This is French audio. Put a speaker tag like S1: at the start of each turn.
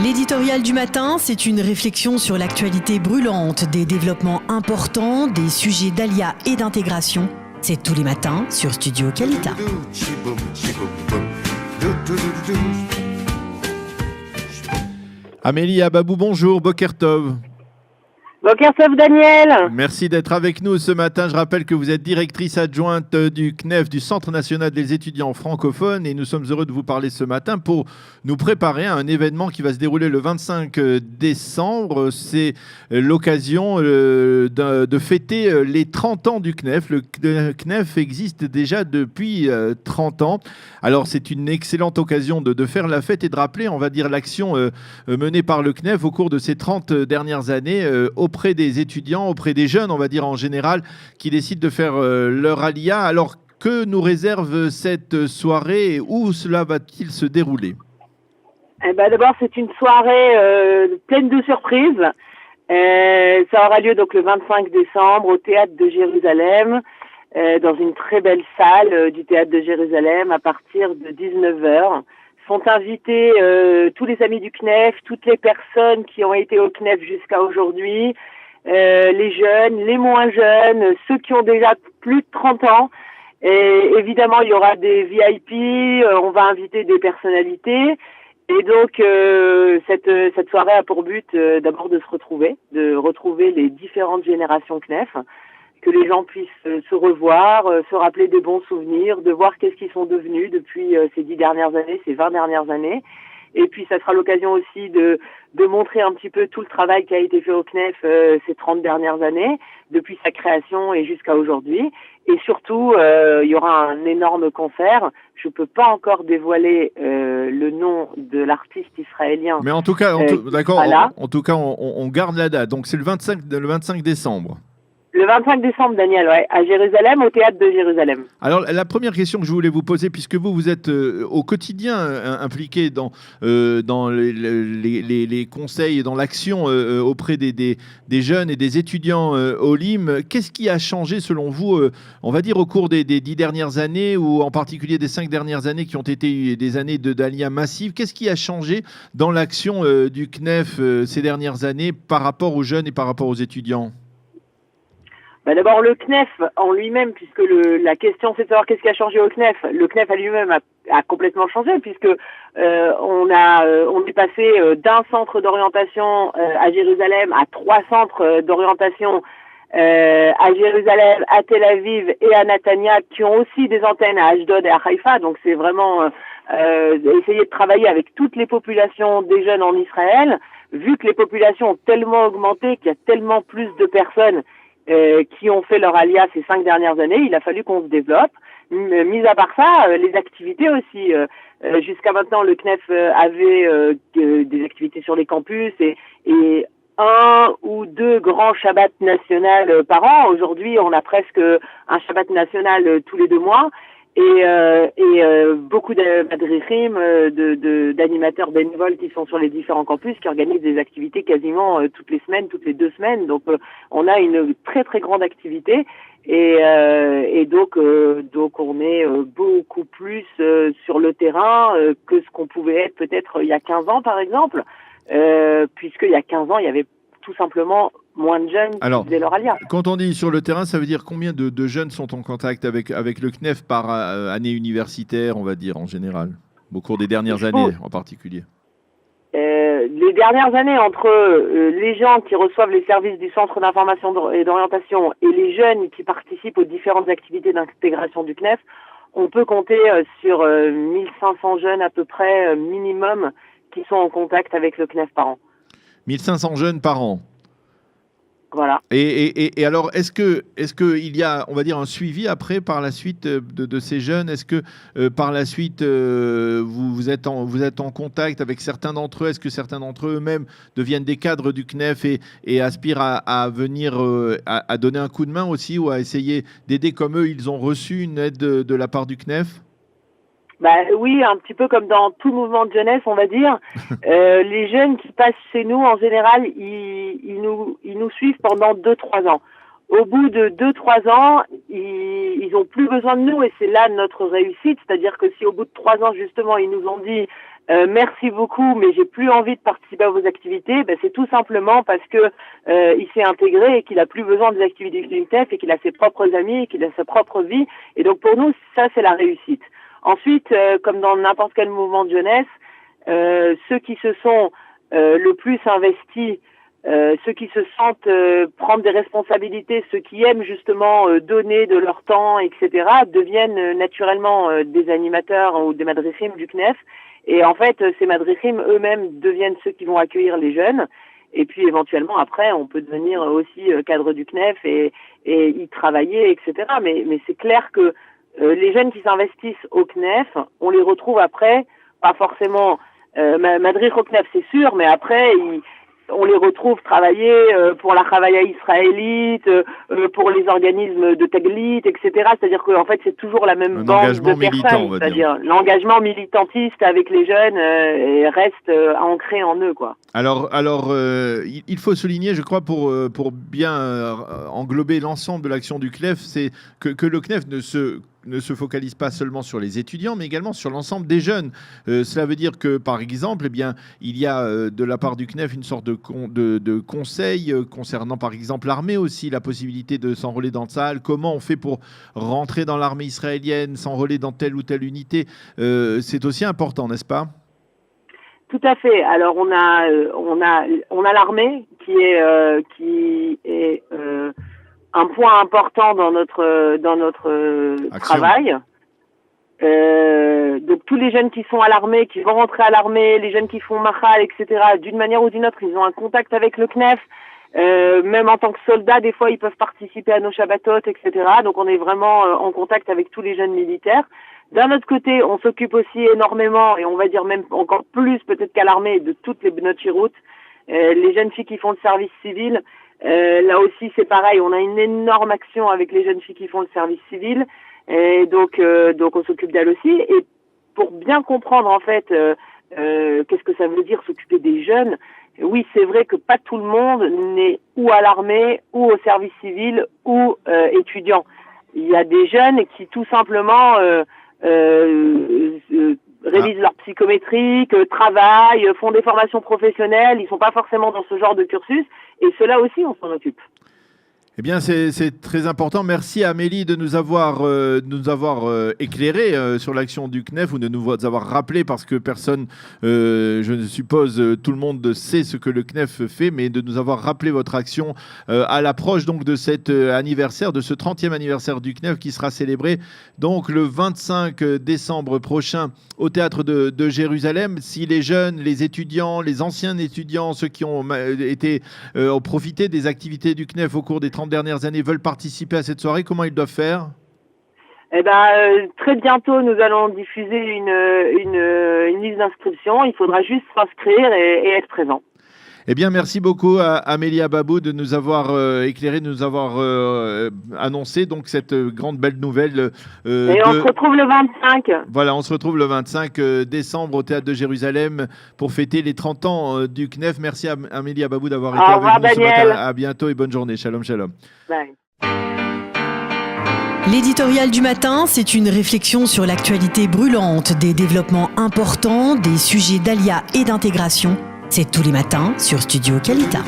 S1: L'éditorial du matin, c'est une réflexion sur l'actualité brûlante, des développements importants, des sujets d'ALIA et d'intégration. C'est tous les matins sur Studio Kalita.
S2: Amélie Ababou, bonjour, Boker Tov.
S3: Boker Tov Daniel.
S2: Merci d'être avec nous ce matin. Je rappelle que vous êtes directrice adjointe du CNEF, du Centre national des étudiants francophones, et nous sommes heureux de vous parler ce matin pour nous préparer à un événement qui va se dérouler le 25 décembre. C'est l'occasion de fêter les 30 ans du CNEF. Le CNEF existe déjà depuis 30 ans. Alors c'est une excellente occasion de faire la fête et de rappeler, on va dire, l'action menée par le CNEF au cours de ces 30 dernières années auprès des étudiants, auprès des jeunes, on va dire en général, qui décident de faire leur ALIA. Alors, que nous réserve cette soirée et où cela va-t-il se dérouler?
S3: D'abord, c'est une soirée pleine de surprises. Ça aura lieu donc le 25 décembre au Théâtre de Jérusalem, dans une très belle salle du Théâtre de Jérusalem à partir de 19h. Sont invités tous les amis du CNEF, toutes les personnes qui ont été au CNEF jusqu'à aujourd'hui, les jeunes, les moins jeunes, ceux qui ont déjà plus de 30 ans. Et évidemment, il y aura des VIP, on va inviter des personnalités. Et donc, cette soirée a pour but d'abord de retrouver les différentes générations CNEF, que les gens puissent se revoir, se rappeler des bons souvenirs, de voir qu'est-ce qu'ils sont devenus depuis ces 10 dernières années, ces 20 dernières années. Et puis, ça sera l'occasion aussi de montrer un petit peu tout le travail qui a été fait au CNEF ces 30 dernières années, depuis sa création et jusqu'à aujourd'hui. Et surtout, il y aura un énorme concert. Je peux pas encore dévoiler le nom de l'artiste israélien.
S2: Mais en tout cas, d'accord. En tout cas, on garde la date. Donc, c'est le 25 décembre.
S3: Le 25 décembre, Daniel, ouais, à Jérusalem, au Théâtre de Jérusalem.
S2: Alors, la première question que je voulais vous poser, puisque vous êtes au quotidien impliqué dans les conseils et dans l'action auprès des jeunes et des étudiants au LIM, qu'est-ce qui a changé selon vous, on va dire, au cours des 10 dernières années, ou en particulier des 5 dernières années qui ont été des années d'ALIA massive? Qu'est-ce qui a changé dans l'action du CNEF ces dernières années par rapport aux jeunes et par rapport aux étudiants?
S3: D'abord, le CNEF en lui-même, puisque la question c'est de savoir qu'est-ce qui a changé au CNEF. Le CNEF à lui-même a complètement changé, puisque on est passé d'un centre d'orientation à Jérusalem à 3 centres d'orientation à Jérusalem, à Tel Aviv et à Netanya, qui ont aussi des antennes à Ashdod et à Haïfa. Donc c'est vraiment essayer de travailler avec toutes les populations des jeunes en Israël, vu que les populations ont tellement augmenté, qu'il y a tellement plus de personnes qui ont fait leur ALIA ces 5 dernières années, il a fallu qu'on se développe. Mis à part ça, les activités aussi. Jusqu'à maintenant, le CNEF avait des activités sur les campus et 1 ou 2 grands Shabbats nationaux par an. Aujourd'hui, on a presque un Shabbat national tous les 2 mois. Et beaucoup d'adrichim, d'animateurs bénévoles qui sont sur les différents campus, qui organisent des activités quasiment toutes les semaines, toutes les 2 semaines. Donc on a une très très grande activité et donc on est beaucoup plus sur le terrain que ce qu'on pouvait être peut-être il y a 15 ans par exemple, puisqu'il y a 15 ans il y avait tout simplement moins de jeunes qui faisaient leur ALIA.
S2: Quand on dit sur le terrain, ça veut dire combien de jeunes sont en contact avec le CNEF par année universitaire, on va dire, en général, au cours des dernières années en particulier?
S3: Les dernières années, entre les gens qui reçoivent les services du Centre d'information et d'orientation et les jeunes qui participent aux différentes activités d'intégration du CNEF, on peut compter sur 1500 jeunes à peu près minimum qui sont en contact avec le CNEF par an.
S2: 1500 jeunes par an.
S3: Voilà.
S2: Et alors, est-ce que il y a, on va dire, un suivi après par la suite de ces jeunes? Est-ce que par la suite vous êtes en contact avec certains d'entre eux? Est-ce que certains d'entre eux-mêmes deviennent des cadres du CNEF et aspirent à venir à donner un coup de main aussi, ou à essayer d'aider comme eux ils ont reçu une aide de la part du CNEF?
S3: Oui, un petit peu comme dans tout mouvement de jeunesse, on va dire. Les jeunes qui passent chez nous, en général, ils nous suivent pendant 2-3 ans. Au bout de 2-3 ans, ils ont plus besoin de nous et c'est là notre réussite. C'est-à-dire que si au bout de 3 ans, justement, ils nous ont dit merci beaucoup, mais j'ai plus envie de participer à vos activités, c'est tout simplement parce que il s'est intégré et qu'il a plus besoin des activités du CNEF et qu'il a ses propres amis et qu'il a sa propre vie. Et donc pour nous, ça c'est la réussite. Ensuite, comme dans n'importe quel mouvement de jeunesse, ceux qui se sont le plus investis, ceux qui se sentent prendre des responsabilités, ceux qui aiment justement donner de leur temps, etc., deviennent naturellement des animateurs ou des madrichim du CNEF. Et en fait, ces madrichim eux-mêmes deviennent ceux qui vont accueillir les jeunes. Et puis éventuellement, après, on peut devenir aussi cadre du CNEF et y travailler, etc. Mais c'est clair que les jeunes qui s'investissent au CNEF, on les retrouve après, pas forcément madrich au CNEF, c'est sûr, mais après, on les retrouve travailler pour la Chavaya israélite, pour les organismes de Taglit, etc. C'est-à-dire qu'en fait, c'est toujours la même bande de personnes. C'est-à-dire l'engagement militantiste avec les jeunes reste ancré en eux, quoi.
S2: Alors, il faut souligner, je crois, pour bien englober l'ensemble de l'action du CNEF, c'est que le CNEF ne se focalise pas seulement sur les étudiants, mais également sur l'ensemble des jeunes. Cela veut dire que, par exemple, il y a de la part du CNEF une sorte de conseil concernant, par exemple, l'armée aussi, la possibilité de s'enrôler dans Tsahal. Comment on fait pour rentrer dans l'armée israélienne, s'enrôler dans telle ou telle unité. C'est aussi important, n'est-ce pas ?
S3: Tout à fait. Alors on a l'armée qui est un point important dans notre travail. Donc tous les jeunes qui sont à l'armée, qui vont rentrer à l'armée, les jeunes qui font Mahal, etc., d'une manière ou d'une autre, ils ont un contact avec le CNEF. Même en tant que soldats, des fois, ils peuvent participer à nos Shabbatot, etc. Donc on est vraiment en contact avec tous les jeunes militaires. D'un autre côté, on s'occupe aussi énormément, et on va dire même encore plus peut-être qu'à l'armée, de toutes les Bnot Shirut, les jeunes filles qui font le service civil. Là aussi, c'est pareil, on a une énorme action avec les jeunes filles qui font le service civil, et donc on s'occupe d'elles aussi. Et pour bien comprendre en fait qu'est-ce que ça veut dire s'occuper des jeunes, oui, c'est vrai que pas tout le monde n'est ou à l'armée, ou au service civil, ou étudiant. Il y a des jeunes qui tout simplement révisent leur psychométrique, travaillent, font des formations professionnelles, ils sont pas forcément dans ce genre de cursus, et ceux-là aussi, on s'en occupe.
S2: Eh bien, c'est très important. Merci à Amélie de nous avoir éclairé sur l'action du CNEF, ou de nous avoir rappelé, parce que personne, je suppose, tout le monde sait ce que le CNEF fait, mais de nous avoir rappelé votre action à l'approche donc de cet anniversaire, de ce 30e anniversaire du CNEF qui sera célébré donc le 25 décembre prochain au Théâtre de Jérusalem. Si les jeunes, les étudiants, les anciens étudiants, ceux qui ont profité des activités du CNEF au cours des 30 dernières années veulent participer à cette soirée, comment ils doivent faire ?
S3: Très bientôt, nous allons diffuser une liste d'inscription. Il faudra juste s'inscrire et être présent.
S2: Eh bien, merci beaucoup à Amélie Ababou de nous avoir éclairé, de nous avoir annoncé donc cette grande belle nouvelle.
S3: Et on se retrouve le 25.
S2: Voilà, on se retrouve le 25 décembre au Théâtre de Jérusalem pour fêter les 30 ans du CNEF. Merci à Amélie Ababou d'avoir été avec nous ce matin. À bientôt et bonne journée. Shalom, shalom.
S3: Bye.
S1: L'éditorial du matin, c'est une réflexion sur l'actualité brûlante, des développements importants, des sujets d'Alia et d'intégration. C'est tous les matins sur Studio Kalita.